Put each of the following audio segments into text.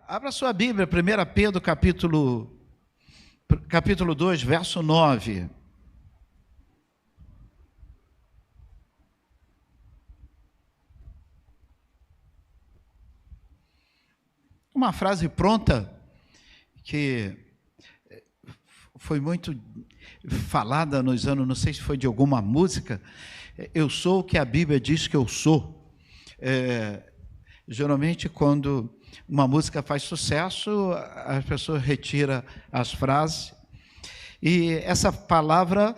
Abra sua Bíblia, 1 Pedro, capítulo 2, verso 9. Uma frase pronta que foi muito falada nos anos, não sei se foi de alguma música. Eu sou o que a Bíblia diz que eu sou. Geralmente, quando uma música faz sucesso, as pessoas retiram as frases. E essa palavra,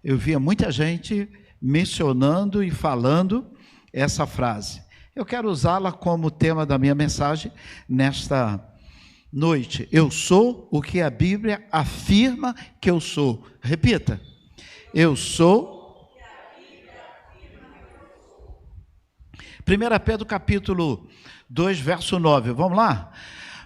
eu via muita gente mencionando e falando essa frase. Eu quero usá-la como tema da minha mensagem nesta noite. Eu sou o que a Bíblia afirma que eu sou. Repita. Eu sou. 1 Pedro capítulo 2, verso 9. Vamos lá?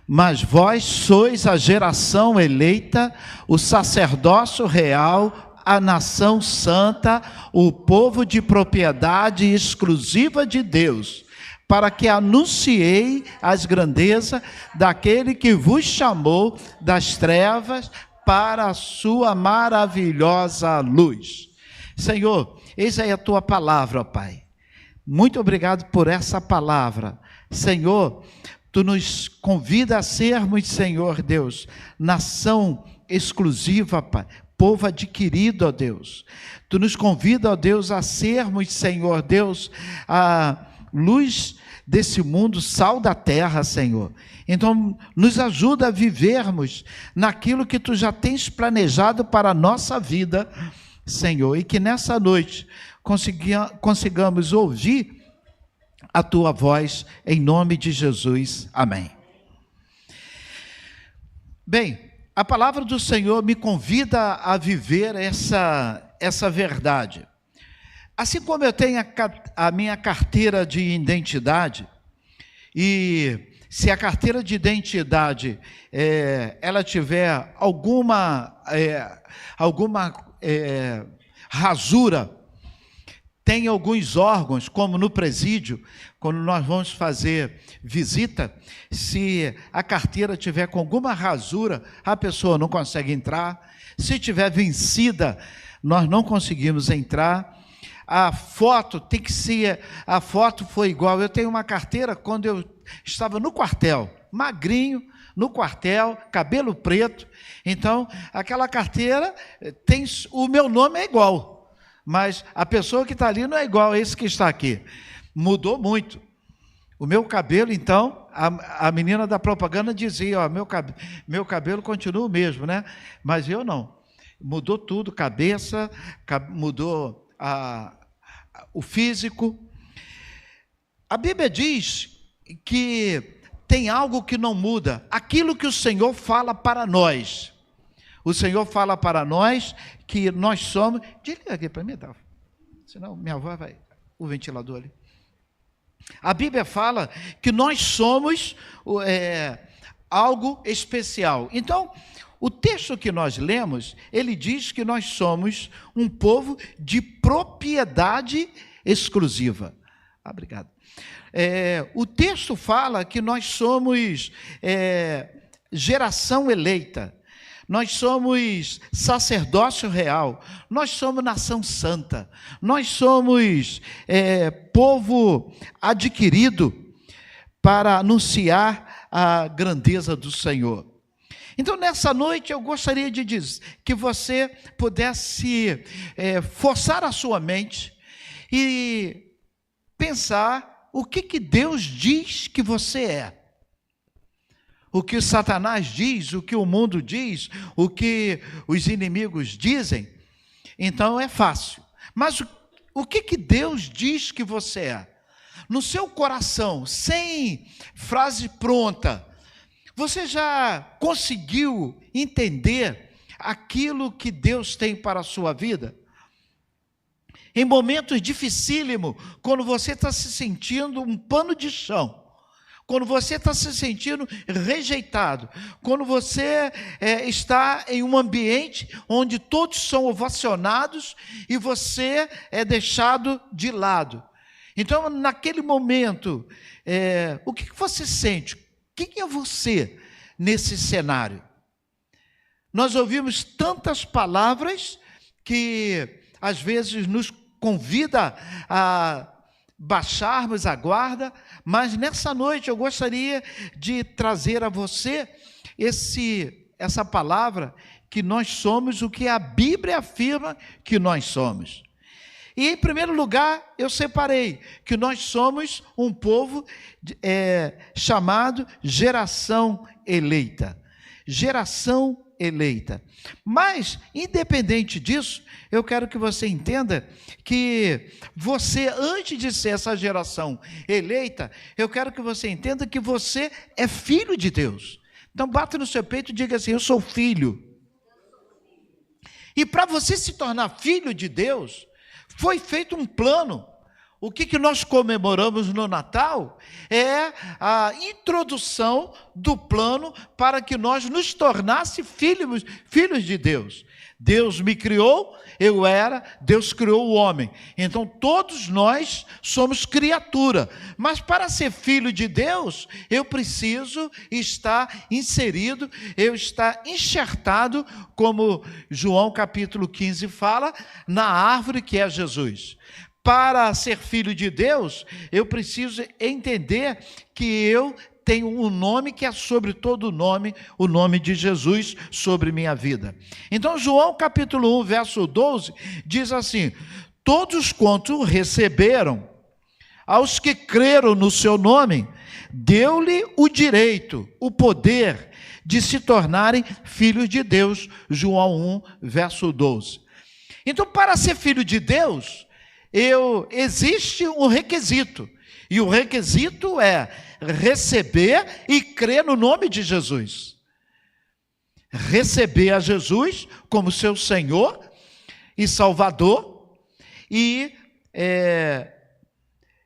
Mas vós sois a geração eleita, o sacerdócio real, a nação santa, o povo de propriedade exclusiva de Deus, para que anunciei as grandezas daquele que vos chamou das trevas para a sua maravilhosa luz. Senhor, eis aí a tua palavra, ó Pai. Muito obrigado por essa palavra. Senhor, tu nos convida a sermos, Senhor Deus, nação exclusiva, Pai, povo adquirido, ó Deus. Tu nos convida, ó Deus, a sermos, Senhor Deus, a luz desse mundo, sal da terra, Senhor. Então, nos ajuda a vivermos naquilo que tu já tens planejado para a nossa vida, Senhor, e que nessa noite consigamos ouvir a tua voz, em nome de Jesus. Amém. Bem, a palavra do Senhor me convida a viver essa verdade. Assim como eu tenho a minha carteira de identidade, e se a carteira de identidade ela tiver alguma rasura, tem alguns órgãos, como no presídio, quando nós vamos fazer visita, se a carteira tiver com alguma rasura, a pessoa não consegue entrar. Se tiver vencida, nós não conseguimos entrar. A foto tem que ser, a foto foi igual. Eu tenho uma carteira quando eu estava no quartel, magrinho, no quartel, cabelo preto. Então, aquela carteira tem, o meu nome é igual, mas a pessoa que está ali não é igual a esse que está aqui. Mudou muito. O meu cabelo, então, a menina da propaganda dizia, ó, meu cabelo continua o mesmo, né? Mas eu não. Mudou tudo, cabeça, mudou o físico. A Bíblia diz que tem algo que não muda. Aquilo que o Senhor fala para nós. O Senhor fala para nós que nós somos... Desliga aqui para mim, tá? Senão minha avó vai... O ventilador ali. A Bíblia fala que nós somos algo especial. Então, o texto que nós lemos, ele diz que nós somos um povo de propriedade exclusiva. Obrigado. O texto fala que nós somos geração eleita. Nós somos sacerdócio real, nós somos nação santa, nós somos povo adquirido para anunciar a grandeza do Senhor. Então, nessa noite, eu gostaria de dizer que você pudesse forçar a sua mente e pensar o que Deus diz que você é. O que Satanás diz, o que o mundo diz, o que os inimigos dizem, então é fácil. Mas o que Deus diz que você é? No seu coração, sem frase pronta, você já conseguiu entender aquilo que Deus tem para a sua vida? Em momentos dificílimos, quando você está se sentindo um pano de chão, quando você está se sentindo rejeitado, quando você está em um ambiente onde todos são ovacionados e você é deixado de lado. Então, naquele momento, o que você sente? Quem é você nesse cenário? Nós ouvimos tantas palavras que às vezes nos convida a baixarmos a guarda, mas nessa noite eu gostaria de trazer a você essa palavra, que nós somos o que a Bíblia afirma que nós somos. E em primeiro lugar eu separei que nós somos um povo chamado geração eleita. Geração eleita. Mas, independente disso, eu quero que você entenda que você, antes de ser essa geração eleita, eu quero que você entenda que você é filho de Deus. Então, bata no seu peito e diga assim: eu sou filho. E para você se tornar filho de Deus, foi feito um plano. O que nós comemoramos no Natal é a introdução do plano para que nós nos tornássemos filhos de Deus. Deus me criou, Deus criou o homem. Então todos nós somos criatura. Mas para ser filho de Deus, eu preciso estar inserido, eu estar enxertado, como João capítulo 15 fala, na árvore que é Jesus. Para ser filho de Deus, eu preciso entender que eu tenho um nome que é sobre todo nome, o nome de Jesus sobre minha vida. Então, João capítulo 1, verso 12, diz assim: todos quanto receberam, aos que creram no seu nome, deu-lhe o direito, o poder de se tornarem filhos de Deus. João 1, verso 12. Então, para ser filho de Deus, existe um requisito, e o requisito é receber e crer no nome de Jesus. Receber a Jesus como seu Senhor e Salvador e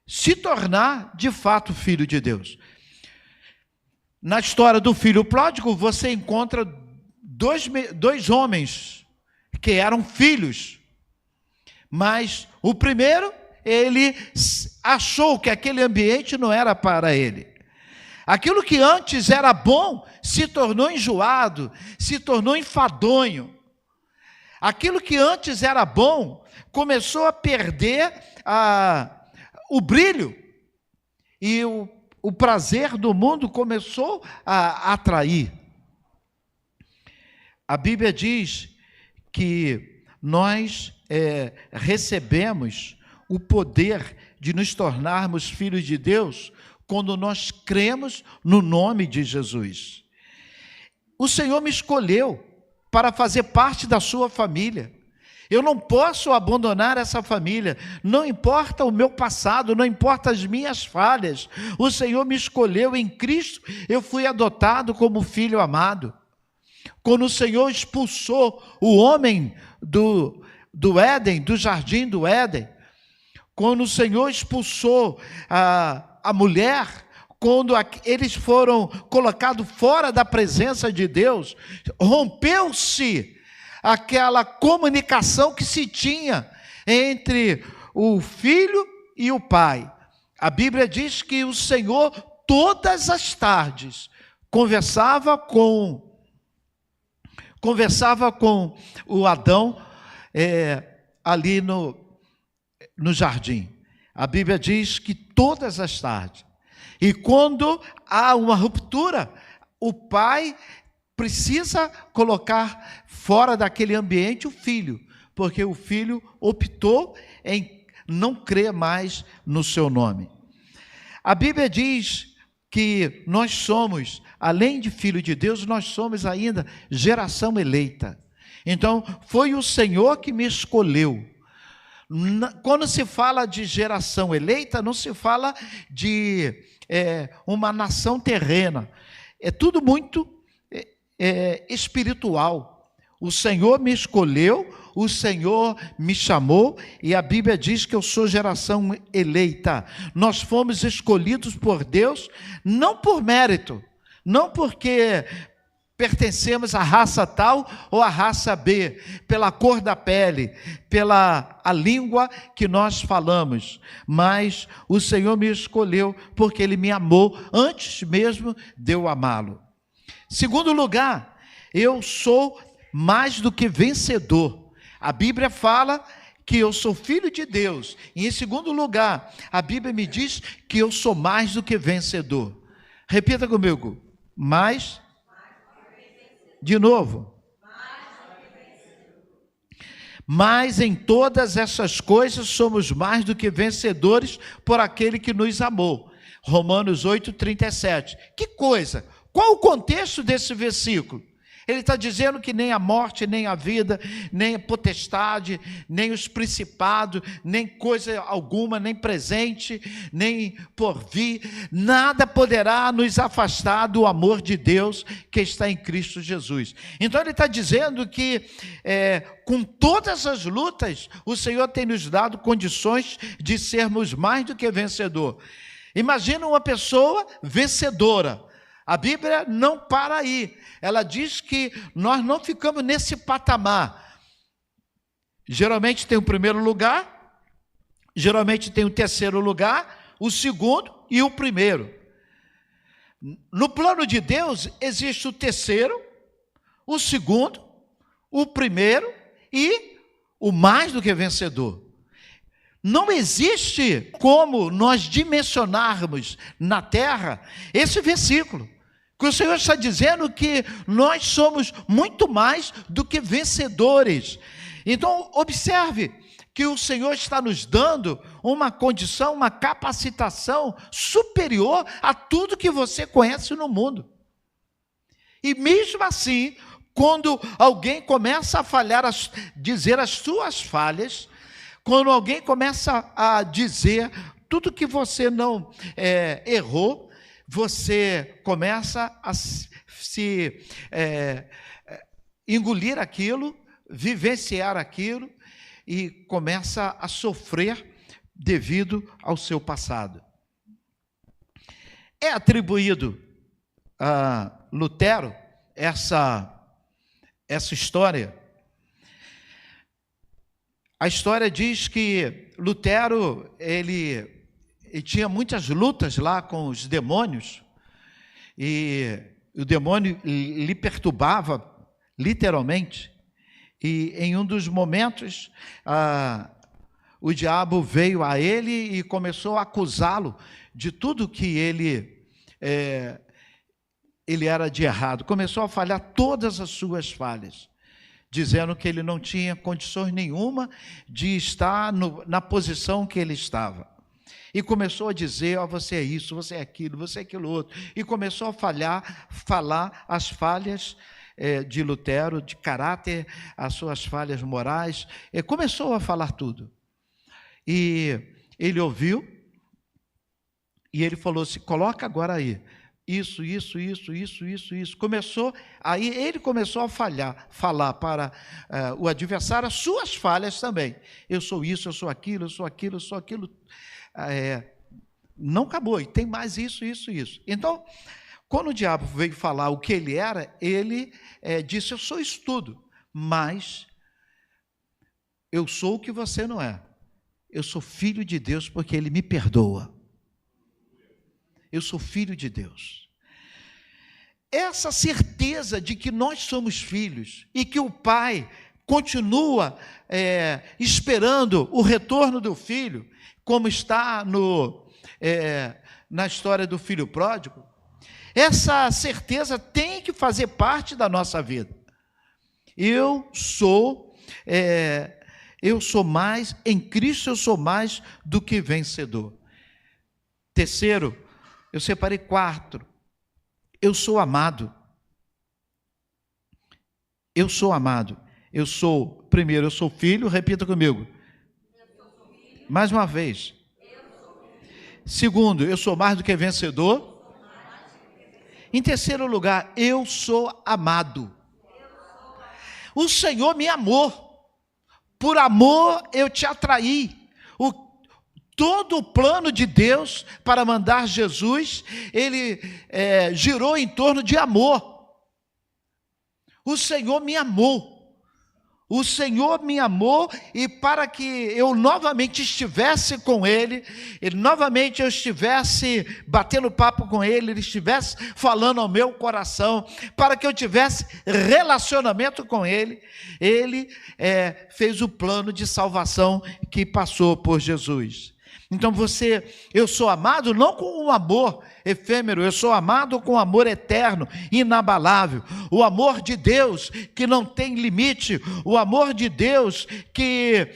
se tornar de fato filho de Deus. Na história do filho pródigo, você encontra dois homens que eram filhos. Mas o primeiro, ele achou que aquele ambiente não era para ele. Aquilo que antes era bom se tornou enjoado, se tornou enfadonho. Aquilo que antes era bom começou a perder o brilho. E o prazer do mundo começou a atrair. A Bíblia diz que nós recebemos o poder de nos tornarmos filhos de Deus quando nós cremos no nome de Jesus. O Senhor me escolheu para fazer parte da sua família. Eu não posso abandonar essa família, não importa o meu passado, não importa as minhas falhas. O Senhor me escolheu em Cristo, eu fui adotado como filho amado. Quando o Senhor expulsou o homem do Éden, do jardim do Éden, quando o Senhor expulsou a mulher, quando eles foram colocados fora da presença de Deus, rompeu-se aquela comunicação que se tinha entre o filho e o pai. A Bíblia diz que o Senhor, todas as tardes, conversava com o Adão, ali no jardim. A Bíblia diz que todas as tardes. E quando há uma ruptura, o pai precisa colocar fora daquele ambiente o filho, porque o filho optou em não crer mais no seu nome. A Bíblia diz que nós somos, além de filho de Deus, nós somos ainda geração eleita. Então, foi o Senhor que me escolheu. Quando se fala de geração eleita, não se fala de uma nação terrena. É tudo muito espiritual. O Senhor me escolheu, o Senhor me chamou, e a Bíblia diz que eu sou geração eleita. Nós fomos escolhidos por Deus, não por mérito, não porque pertencemos à raça tal ou à raça B, pela cor da pele, pela a língua que nós falamos, mas o Senhor me escolheu porque Ele me amou antes mesmo de eu amá-lo. Segundo lugar, eu sou mais do que vencedor. A Bíblia fala que eu sou filho de Deus, e em segundo lugar, a Bíblia me diz que eu sou mais do que vencedor. Repita comigo, mais. De novo. Mas em todas essas coisas somos mais do que vencedores por aquele que nos amou. Romanos 8:37. Que coisa? Qual o contexto desse versículo? Ele está dizendo que nem a morte, nem a vida, nem a potestade, nem os principados, nem coisa alguma, nem presente, nem porvir, nada poderá nos afastar do amor de Deus que está em Cristo Jesus. Então ele está dizendo que com todas as lutas, o Senhor tem nos dado condições de sermos mais do que vencedor. Imagina uma pessoa vencedora. A Bíblia não para aí. Ela diz que nós não ficamos nesse patamar. Geralmente tem o primeiro lugar, geralmente tem o terceiro lugar, o segundo e o primeiro. No plano de Deus existe o terceiro, o segundo, o primeiro e o mais do que vencedor. Não existe como nós dimensionarmos na terra esse versículo. Que o Senhor está dizendo que nós somos muito mais do que vencedores. Então, observe que o Senhor está nos dando uma condição, uma capacitação superior a tudo que você conhece no mundo. E mesmo assim, quando alguém começa a falhar, a dizer as suas falhas, quando alguém começa a dizer tudo que você não errou, você começa a engolir aquilo, vivenciar aquilo e começa a sofrer devido ao seu passado. É atribuído a Lutero essa história. A história diz que Lutero, ele tinha muitas lutas lá com os demônios, e o demônio lhe perturbava, literalmente, e em um dos momentos, o diabo veio a ele e começou a acusá-lo de tudo que ele era de errado, começou a falhar todas as suas falhas, dizendo que ele não tinha condições nenhuma de estar na posição que ele estava. E começou a dizer, você é isso, você é aquilo outro. E começou a falar as falhas de Lutero, de caráter, as suas falhas morais. Começou a falar tudo. E ele ouviu, e ele falou assim, coloca agora aí, isso. Aí ele começou a falar para o adversário as suas falhas também. Eu sou isso, eu sou aquilo. Não acabou, e tem mais isso. Então, quando o diabo veio falar o que ele era, ele disse, eu sou isso tudo, mas eu sou o que você não é. Eu sou filho de Deus porque Ele me perdoa. Eu sou filho de Deus. Essa certeza de que nós somos filhos e que o Pai continua esperando o retorno do filho, como está na história do filho pródigo, essa certeza tem que fazer parte da nossa vida. Eu sou mais, em Cristo eu sou mais do que vencedor. Terceiro, eu separei 4. Eu sou amado. Eu sou amado. Primeiro, eu sou filho, repita comigo. Mais uma vez. Segundo, eu sou mais do que vencedor. Em terceiro lugar, eu sou amado. O Senhor me amou. Por amor eu te atraí. Todo o plano de Deus para mandar Jesus, ele girou em torno de amor. O Senhor me amou. O Senhor me amou, e para que eu novamente estivesse com Ele, e novamente eu estivesse batendo papo com Ele, Ele estivesse falando ao meu coração, para que eu tivesse relacionamento com Ele, Ele fez o plano de salvação que passou por Jesus. Então eu sou amado não com um amor efêmero, eu sou amado com amor eterno, inabalável. O amor de Deus que não tem limite, o amor de Deus que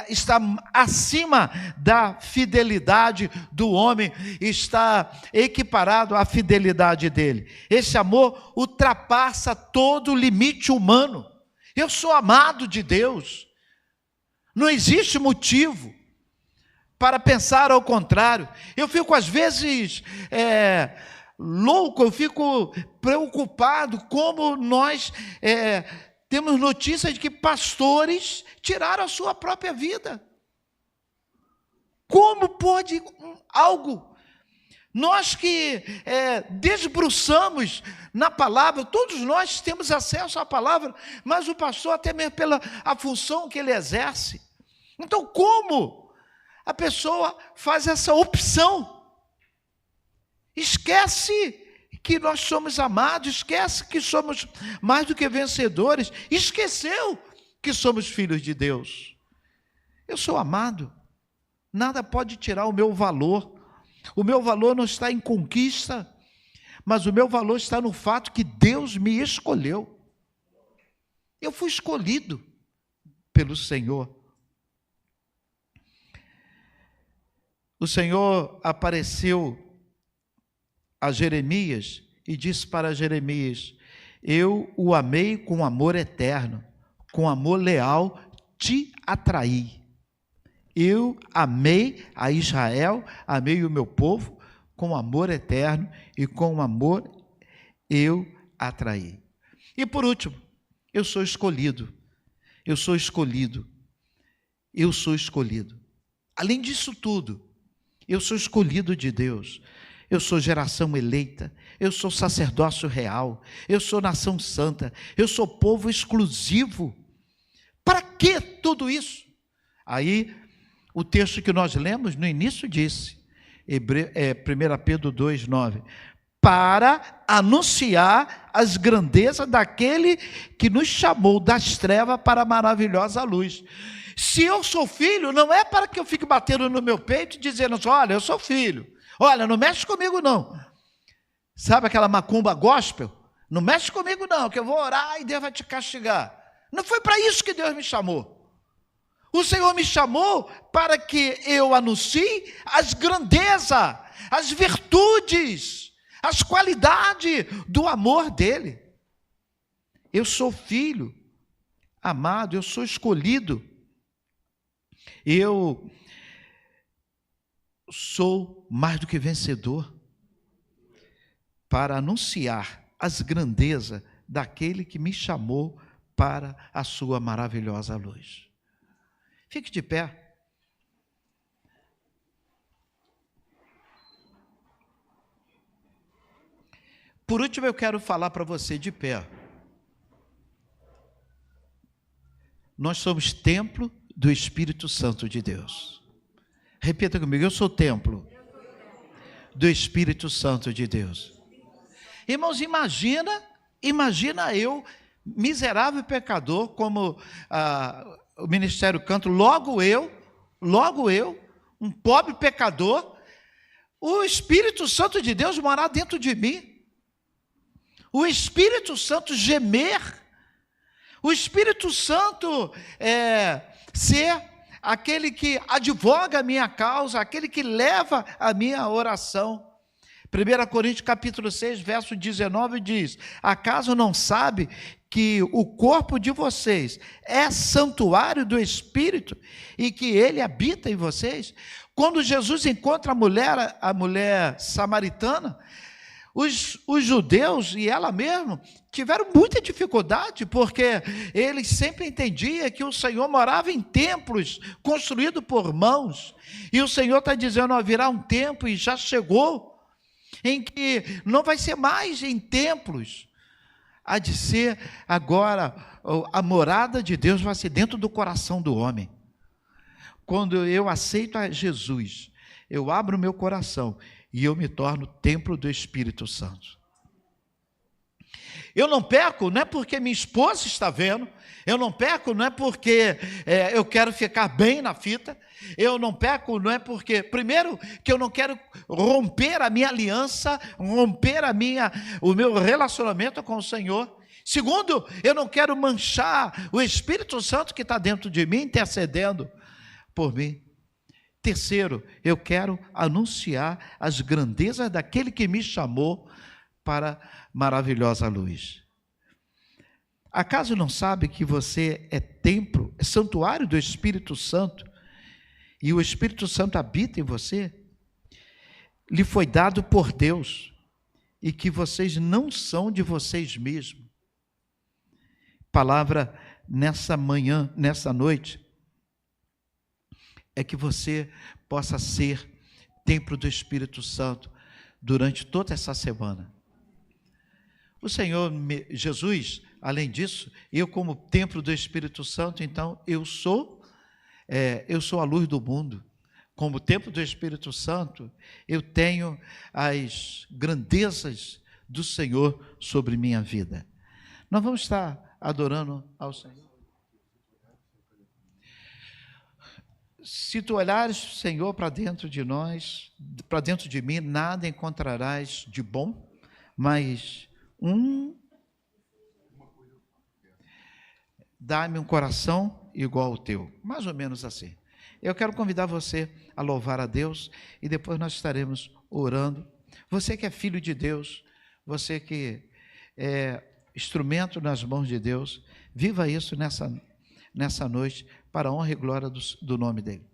está acima da fidelidade do homem, está equiparado à fidelidade dele. Esse amor ultrapassa todo o limite humano. Eu sou amado de Deus. Não existe motivo para pensar ao contrário. Eu fico às vezes louco, eu fico preocupado como nós temos notícias de que pastores tiraram a sua própria vida. Como pode algo? Nós que desbruçamos na palavra, todos nós temos acesso à palavra, mas o pastor até mesmo pela a função que ele exerce. Então como a pessoa faz essa opção? Esquece que nós somos amados, esquece que somos mais do que vencedores, esqueceu que somos filhos de Deus. Eu sou amado, nada pode tirar o meu valor. O meu valor não está em conquista, mas o meu valor está no fato que Deus me escolheu. Eu fui escolhido pelo Senhor. O Senhor apareceu a Jeremias e disse para Jeremias: eu o amei com amor eterno, com amor leal te atraí. Eu amei a Israel, amei o meu povo com amor eterno e com amor eu atraí. E por último, eu sou escolhido, eu sou escolhido, eu sou escolhido. Além disso tudo, eu sou escolhido de Deus, eu sou geração eleita, eu sou sacerdócio real, eu sou nação santa, eu sou povo exclusivo. Para que tudo isso? Aí, o texto que nós lemos no início disse, 1 Pedro 2,9, para anunciar as grandezas daquele que nos chamou das trevas para a maravilhosa luz. Se eu sou filho, não é para que eu fique batendo no meu peito e dizendo assim, olha, eu sou filho, olha, não mexe comigo não. Sabe aquela macumba gospel? Não mexe comigo não, que eu vou orar e Deus vai te castigar. Não foi para isso que Deus me chamou. O Senhor me chamou para que eu anuncie as grandezas, as virtudes, as qualidades do amor dele. Eu sou filho amado, eu sou escolhido. Eu sou mais do que vencedor para anunciar as grandezas daquele que me chamou para a sua maravilhosa luz. Fique de pé. Por último, eu quero falar para você de pé. Nós somos templo do Espírito Santo de Deus. Repita comigo, eu sou templo do Espírito Santo de Deus. Irmãos, imagina eu, miserável pecador, como o ministério canta, logo eu, um pobre pecador, o Espírito Santo de Deus morar dentro de mim, o Espírito Santo gemer, o Espírito Santo ser aquele que advoga a minha causa, aquele que leva a minha oração. 1 Coríntios capítulo 6, verso 19 diz, acaso não sabe que o corpo de vocês é santuário do Espírito e que ele habita em vocês? Quando Jesus encontra a mulher samaritana, os judeus e ela mesma tiveram muita dificuldade, porque eles sempre entendiam que o Senhor morava em templos construídos por mãos, e o Senhor está dizendo, haverá um tempo, e já chegou, em que não vai ser mais em templos. há de ser agora, a morada de Deus vai ser dentro do coração do homem. Quando eu aceito a Jesus, eu abro o meu coração e eu me torno templo do Espírito Santo. Eu não peco, não é porque minha esposa está vendo, eu não peco, não é porque eu quero ficar bem na fita, eu não peco, não é porque, primeiro, que eu não quero romper a minha aliança, romper o meu relacionamento com o Senhor. Segundo, eu não quero manchar o Espírito Santo que está dentro de mim, intercedendo por mim. Terceiro, eu quero anunciar as grandezas daquele que me chamou para maravilhosa luz. Acaso não sabe que você é templo, é santuário do Espírito Santo, e o Espírito Santo habita em você? Lhe foi dado por Deus, e que vocês não são de vocês mesmos. Palavra nessa manhã, nessa noite, é que você possa ser templo do Espírito Santo durante toda essa semana. O Senhor Jesus, além disso, eu como templo do Espírito Santo, então eu sou a luz do mundo. Como templo do Espírito Santo, eu tenho as grandezas do Senhor sobre minha vida. Nós vamos estar adorando ao Senhor. Se tu olhares, Senhor, para dentro de nós, para dentro de mim, nada encontrarás de bom, mas dá-me um coração igual ao teu, mais ou menos assim. Eu quero convidar você a louvar a Deus e depois nós estaremos orando. Você que é filho de Deus, você que é instrumento nas mãos de Deus, viva isso nessa noite para a honra e glória do nome dele.